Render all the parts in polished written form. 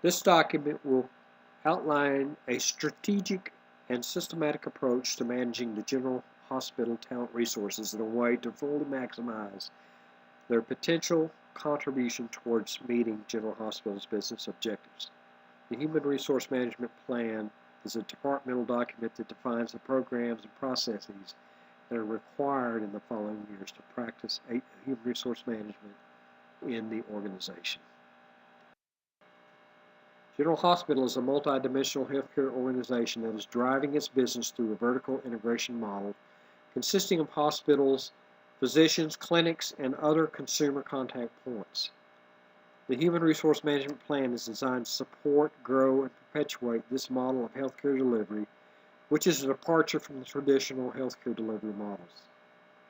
This document will outline a strategic and systematic approach to managing the general hospital talent resources in a way to fully maximize their potential contribution towards meeting General Hospital's business objectives. The Human Resource Management Plan is a departmental document that defines the programs and processes that are required in the following years to practice human resource management in the organization. General Hospital is a multidimensional healthcare organization that is driving its business through a vertical integration model consisting of hospitals, physicians, clinics, and other consumer contact points. The Human Resource Management Plan is designed to support, grow, and perpetuate this model of healthcare delivery, which is a departure from the traditional healthcare delivery models.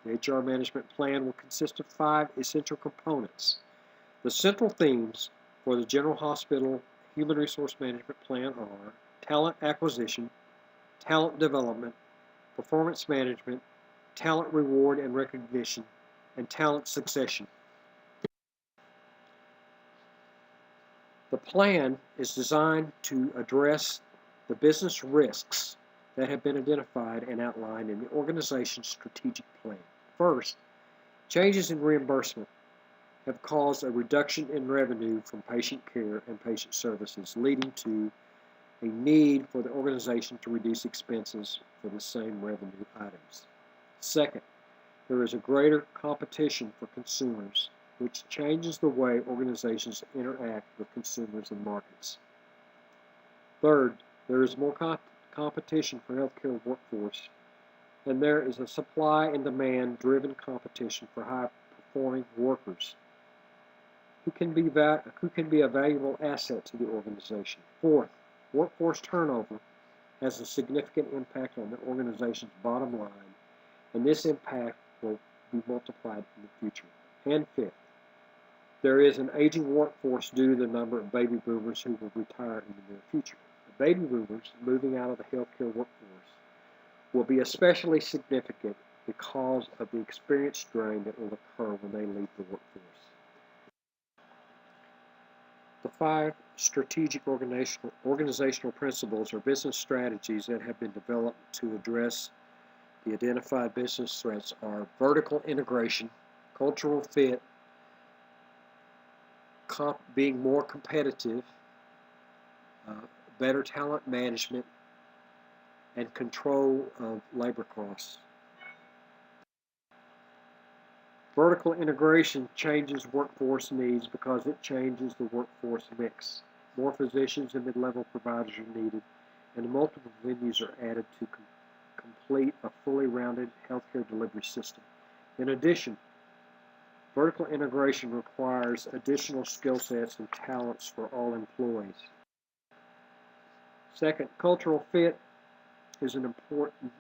The HR Management Plan will consist of 5 essential components. The central themes for the General Hospital Human Resource Management Plan are talent acquisition, talent development, performance management, talent reward and recognition, and talent succession. The plan is designed to address the business risks that have been identified and outlined in the organization's strategic plan. First, changes in reimbursement have caused a reduction in revenue from patient care and patient services, leading to a need for the organization to reduce expenses for the same revenue items. Second, there is a greater competition for consumers, which changes the way organizations interact with consumers and markets. Third, there is more competition for healthcare workforce, and there is a supply and demand driven competition for high-performing workers who can be a valuable asset to the organization. Fourth, workforce turnover has a significant impact on the organization's bottom line, and this impact will be multiplied in the future. And fifth, there is an aging workforce due to the number of baby boomers who will retire in the near future. The baby boomers moving out of the healthcare workforce will be especially significant because of the experience drain that will occur when they leave the workforce. The 5 strategic organizational principles or business strategies that have been developed to address the identified business threats are vertical integration, cultural fit, being more competitive, better talent management, and control of labor costs. Vertical integration changes workforce needs because it changes the workforce mix. More physicians and mid-level providers are needed, and multiple venues are added to complete a fully rounded healthcare delivery system. In addition, vertical integration requires additional skill sets and talents for all employees. Second, cultural fit is an important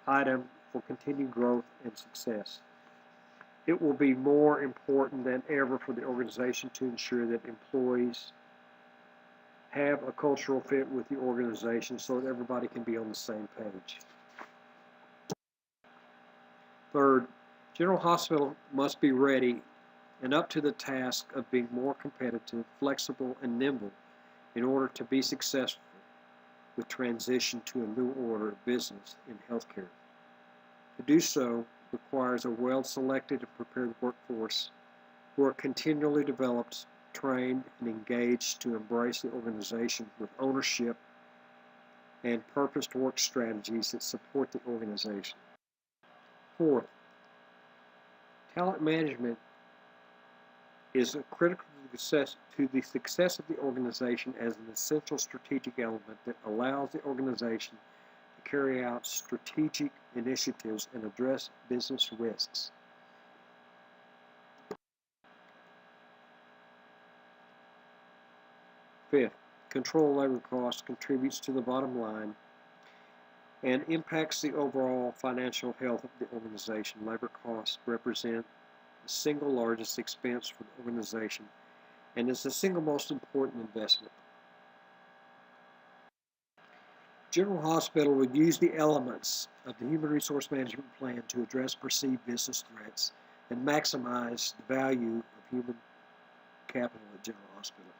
item for continued growth and success. It will be more important than ever for the organization to ensure that employees have a cultural fit with the organization so that everybody can be on the same page. Third, General Hospital must be ready and up to the task of being more competitive, flexible, and nimble in order to be successful with transition to a new order of business in healthcare. To do so requires a well-selected and prepared workforce who are continually developed, trained, and engaged to embrace the organization with ownership and purposed work strategies that support the organization. Fourth, talent management is critical to the success of the organization as an essential strategic element that allows the organization to carry out strategic initiatives and address business risks. Fifth, control labor costs contributes to the bottom line and impacts the overall financial health of the organization. Labor costs represent the single largest expense for the organization and is the single most important investment. General Hospital would use the elements of the Human Resource Management Plan to address perceived business threats and maximize the value of human capital at General Hospital.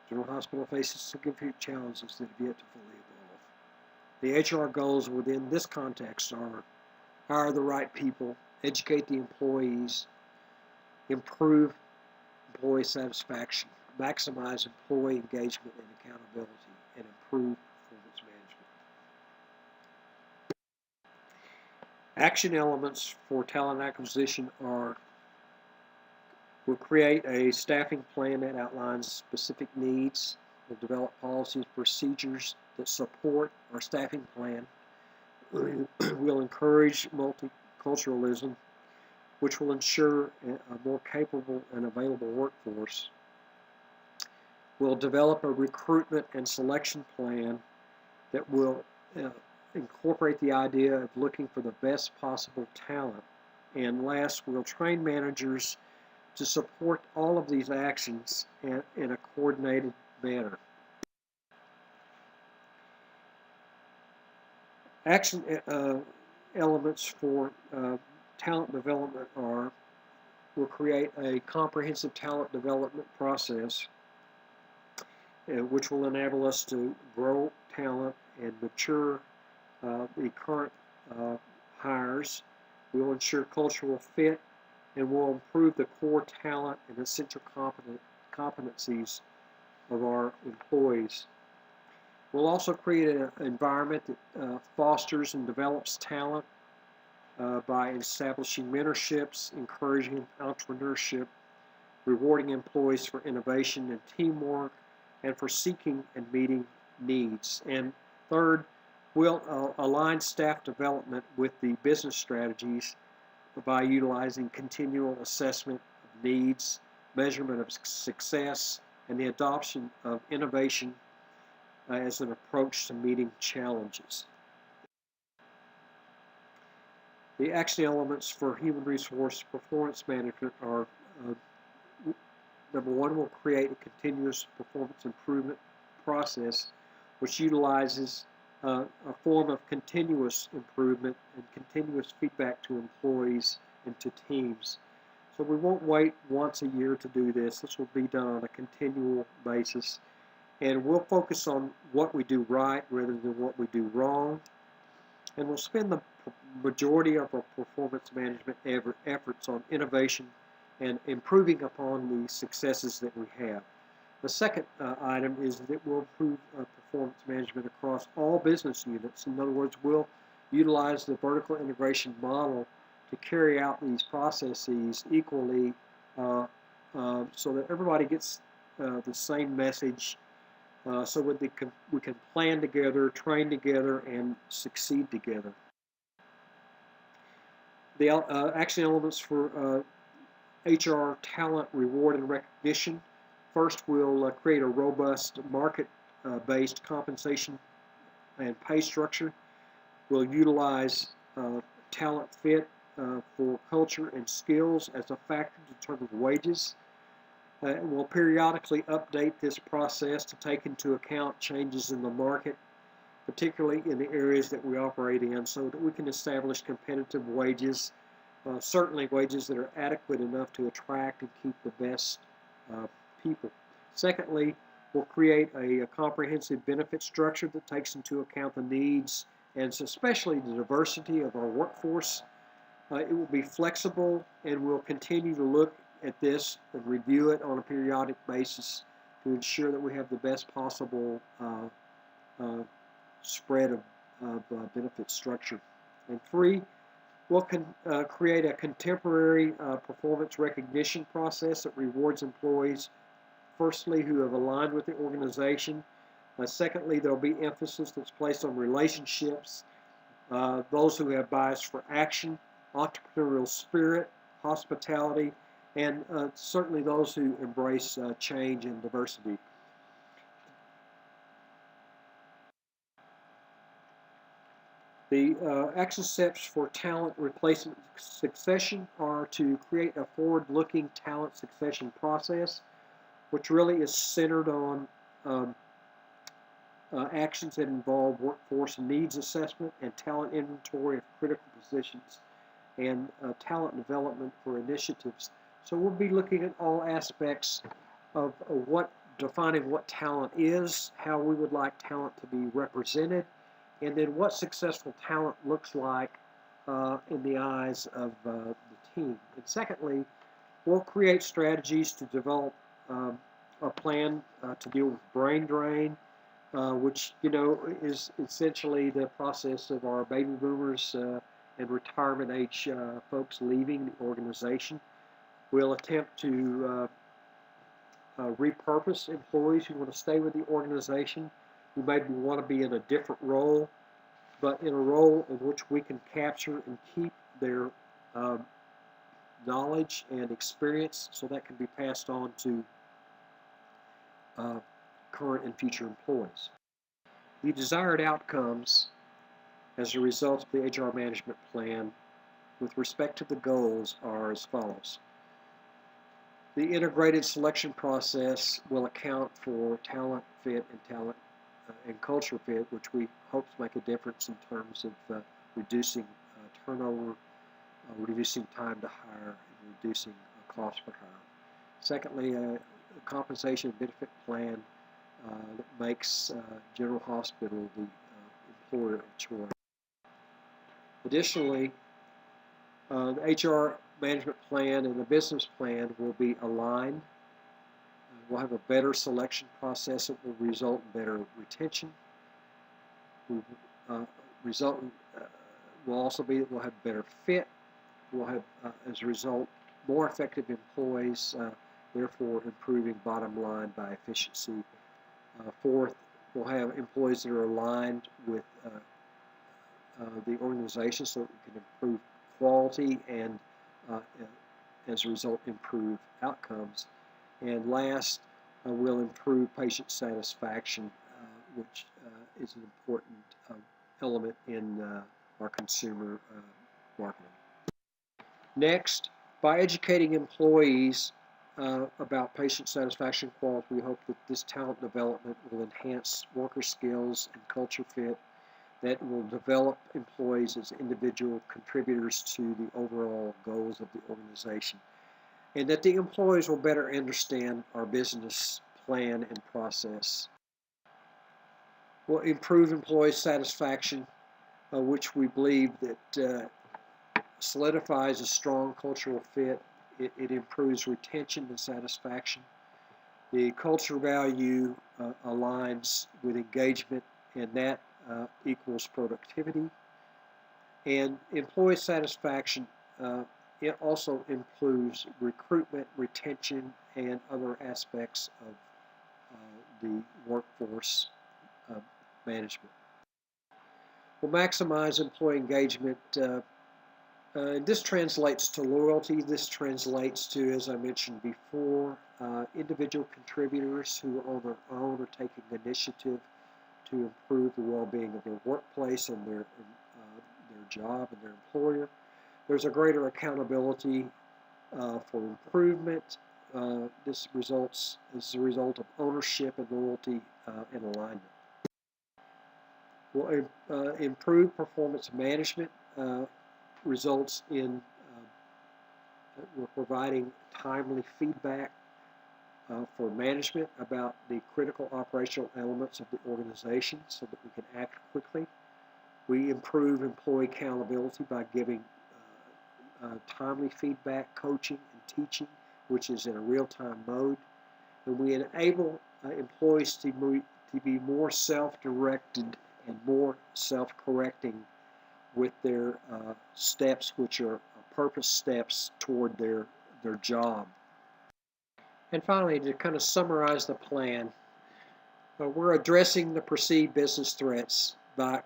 General Hospital faces significant challenges that have yet to fully evolve. The HR goals within this context are hire the right people, educate the employees, improve employee satisfaction, maximize employee engagement and accountability, and improve performance management. Action elements for talent acquisition are: we'll create a staffing plan that outlines specific needs. We'll develop policies and procedures that support our staffing plan. We'll encourage multiculturalism, which will ensure a more capable and available workforce. We'll develop a recruitment and selection plan that will incorporate the idea of looking for the best possible talent. And last, we'll train managers to support all of these actions in a coordinated manner. Action elements for talent development are: we'll create a comprehensive talent development process which will enable us to grow talent and mature the current hires. We'll ensure cultural fit, and we'll improve the core talent and essential competencies of our employees. We'll also create an environment that fosters and develops talent by establishing mentorships, encouraging entrepreneurship, rewarding employees for innovation and teamwork, and for seeking and meeting needs. And third, we'll align staff development with the business strategies by utilizing continual assessment of needs, measurement of success, and the adoption of innovation as an approach to meeting challenges. The action elements for human resource performance management are: number one, we'll create a continuous performance improvement process which utilizes a form of continuous improvement and continuous feedback to employees and to teams. So we won't wait once a year to do this. This will be done on a continual basis. And we'll focus on what we do right rather than what we do wrong. And we'll spend the majority of our performance management efforts on innovation and improving upon the successes that we have. The second item is that we'll improve performance management across all business units. In other words, we'll utilize the vertical integration model to carry out these processes equally so that everybody gets the same message so that we can plan together, train together, and succeed together. The action elements for HR talent reward and recognition. First, we'll create a robust market-based compensation and pay structure. We'll utilize talent fit for culture and skills as a factor to determine wages. We'll periodically update this process to take into account changes in the market, particularly in the areas that we operate in, so that we can establish competitive wages, certainly wages that are adequate enough to attract and keep the best people. Secondly, we'll create a comprehensive benefit structure that takes into account the needs and especially the diversity of our workforce. It will be flexible, and we'll continue to look at this and review it on a periodic basis to ensure that we have the best possible spread of benefit structure. And three, we'll create a contemporary performance recognition process that rewards employees, firstly, who have aligned with the organization. Secondly, there'll be emphasis that's placed on relationships, those who have bias for action, entrepreneurial spirit, hospitality, and certainly those who embrace change and diversity. The action steps for talent replacement succession are to create a forward-looking talent succession process, which really is centered on actions that involve workforce needs assessment and talent inventory of critical positions and talent development for initiatives. So we'll be looking at all aspects of what defining what talent is, how we would like talent to be represented, and then what successful talent looks like in the eyes of the team. And secondly, we'll create strategies to develop a plan to deal with brain drain, which is essentially the process of our baby boomers and retirement age folks leaving the organization. We'll attempt to repurpose employees who want to stay with the organization, who maybe want to be in a different role, but in a role in which we can capture and keep their knowledge and experience so that can be passed on to current and future employees. The desired outcomes as a result of the HR management plan with respect to the goals are as follows. The integrated selection process will account for talent fit and culture fit, which we hope to make a difference in terms of reducing turnover, reducing time to hire, and reducing cost per hire. Secondly, a compensation and benefit plan that makes General Hospital the employer of choice. Additionally, the HR management plan and the business plan will be aligned. We'll have a better selection process that will result in better retention. We'll have better fit. We'll have, as a result, more effective employees, therefore improving bottom line by efficiency. Fourth, we'll have employees that are aligned with the organization so that we can improve quality and, as a result, improve outcomes. And last, we'll improve patient satisfaction, which is an important element in our consumer marketing. Next, by educating employees about patient satisfaction quality, we hope that this talent development will enhance worker skills and culture fit, that will develop employees as individual contributors to the overall goals of the organization, and that the employees will better understand our business plan and process. We'll improve employee satisfaction, which we believe that solidifies a strong cultural fit. It improves retention and satisfaction. The culture value aligns with engagement, and that equals productivity. And employee satisfaction, it also includes recruitment, retention, and other aspects of the workforce management. We'll maximize employee engagement. This translates to loyalty. This translates to, as I mentioned before, individual contributors who on their own are taking initiative to improve the well-being of their workplace and their job and their employer. There's a greater accountability for improvement. This results as a result of ownership and loyalty and alignment. We'll improve performance management. Results in we're providing timely feedback for management about the critical operational elements of the organization so that we can act quickly. We improve employee accountability by giving timely feedback, coaching, and teaching, which is in a real-time mode. And we enable employees to be more self-directed and more self-correcting with their steps, which are purpose steps toward their job. And finally, to kind of summarize the plan, we're addressing the perceived business threats by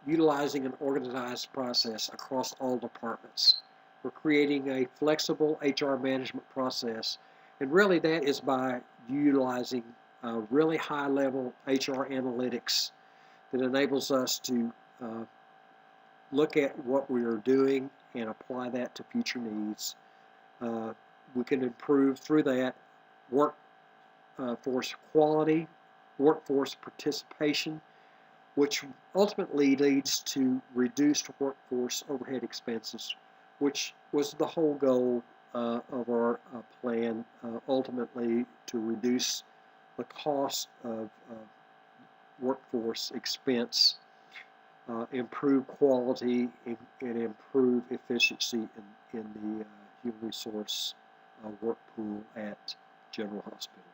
utilizing an organized process across all departments. We're creating a flexible HR management process, and really that is by utilizing really high-level HR analytics that enables us to look at what we are doing and apply that to future needs. We can improve through that workforce quality, workforce participation, which ultimately leads to reduced workforce overhead expenses, which was the whole goal of our plan, ultimately to reduce the cost of workforce expense, improve quality, and improve efficiency in the human resource work pool at General Hospital.